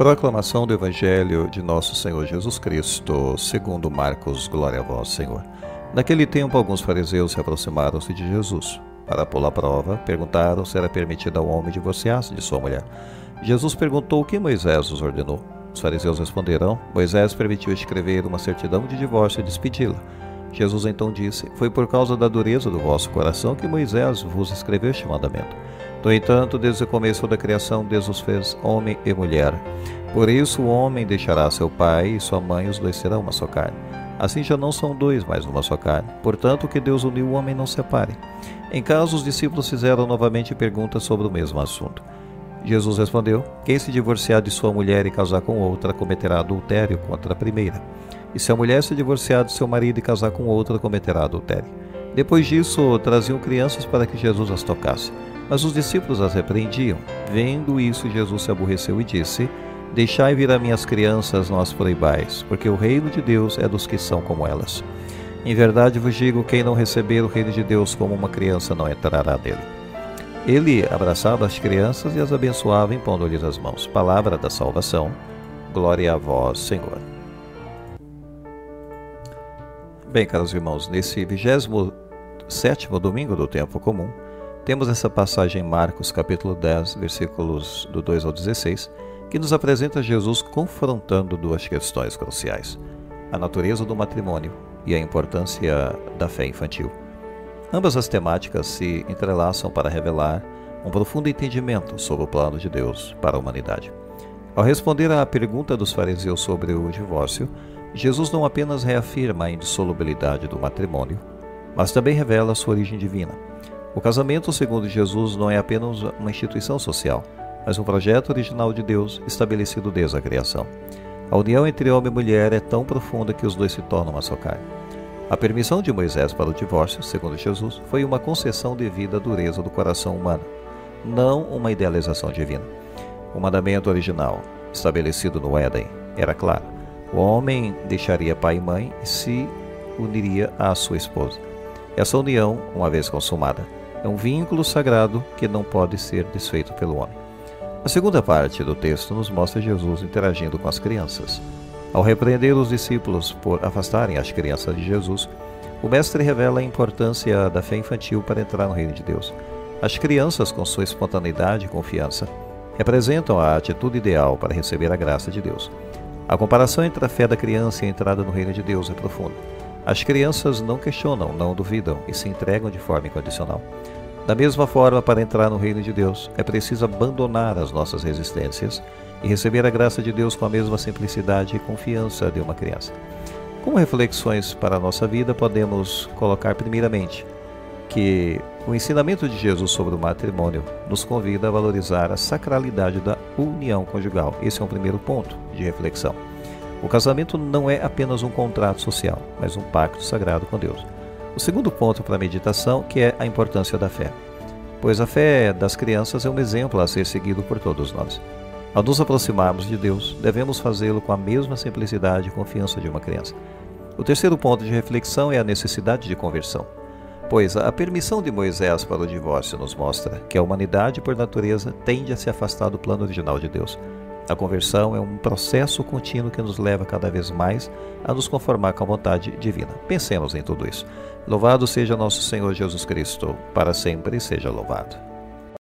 Proclamação do Evangelho de Nosso Senhor Jesus Cristo, segundo Marcos. Glória a vós, Senhor. Naquele tempo, alguns fariseus se aproximaram-se de Jesus. Para pô-lo à prova, perguntaram se era permitido ao homem divorciar-se de sua mulher. Jesus perguntou o que Moisés os ordenou. Os fariseus responderam: Moisés permitiu escrever uma certidão de divórcio e despedi-la. Jesus então disse: Foi por causa da dureza do vosso coração que Moisés vos escreveu este mandamento. No entanto, desde o começo da criação, Deus os fez homem e mulher. Por isso o homem deixará seu pai e sua mãe, os dois serão uma só carne. Assim já não são dois, mas uma só carne. Portanto, o que Deus uniu, o homem não separe. Em casa, os discípulos fizeram novamente perguntas sobre o mesmo assunto. Jesus respondeu: Quem se divorciar de sua mulher e casar com outra, cometerá adultério contra a primeira. E se a mulher se divorciar de seu marido e casar com outra, cometerá adultério. Depois disso, traziam crianças para que Jesus as tocasse. Mas os discípulos as repreendiam. Vendo isso, Jesus se aborreceu e disse: Deixai vir a minhas crianças, não as proibais, porque o reino de Deus é dos que são como elas. Em verdade vos digo, quem não receber o reino de Deus como uma criança não entrará nele. Ele abraçava as crianças e as abençoava, impondo-lhes as mãos. Palavra da salvação. Glória a vós, Senhor. Bem, caros irmãos, nesse 27º domingo do tempo comum, temos essa passagem em Marcos, capítulo 10, versículos do 2 ao 16, que nos apresenta Jesus confrontando duas questões cruciais: a natureza do matrimônio e a importância da fé infantil. Ambas as temáticas se entrelaçam para revelar um profundo entendimento sobre o plano de Deus para a humanidade. Ao responder à pergunta dos fariseus sobre o divórcio, Jesus não apenas reafirma a indissolubilidade do matrimônio, mas também revela sua origem divina. O casamento, segundo Jesus, não é apenas uma instituição social, mas um projeto original de Deus estabelecido desde a criação. A união entre homem e mulher é tão profunda que os dois se tornam uma só carne. A permissão de Moisés para o divórcio, segundo Jesus, foi uma concessão devido à dureza do coração humano, não uma idealização divina. O mandamento original, estabelecido no Éden, era claro: o homem deixaria pai e mãe e se uniria à sua esposa. Essa união, uma vez consumada, é um vínculo sagrado que não pode ser desfeito pelo homem. A segunda parte do texto nos mostra Jesus interagindo com as crianças. Ao repreender os discípulos por afastarem as crianças de Jesus, o mestre revela a importância da fé infantil para entrar no reino de Deus. As crianças, com sua espontaneidade e confiança, representam a atitude ideal para receber a graça de Deus. A comparação entre a fé da criança e a entrada no reino de Deus é profunda. As crianças não questionam, não duvidam e se entregam de forma incondicional. Da mesma forma, para entrar no reino de Deus, é preciso abandonar as nossas resistências e receber a graça de Deus com a mesma simplicidade e confiança de uma criança. Como reflexões para a nossa vida, podemos colocar primeiramente que o ensinamento de Jesus sobre o matrimônio nos convida a valorizar a sacralidade da união conjugal. Esse é um primeiro ponto de reflexão. O casamento não é apenas um contrato social, mas um pacto sagrado com Deus. O segundo ponto para a meditação, que é a importância da fé, pois a fé das crianças é um exemplo a ser seguido por todos nós. Ao nos aproximarmos de Deus, devemos fazê-lo com a mesma simplicidade e confiança de uma criança. O terceiro ponto de reflexão é a necessidade de conversão, pois a permissão de Moisés para o divórcio nos mostra que a humanidade, por natureza, tende a se afastar do plano original de Deus. A conversão é um processo contínuo que nos leva cada vez mais a nos conformar com a vontade divina. Pensemos em tudo isso. Louvado seja nosso Senhor Jesus Cristo, para sempre seja louvado.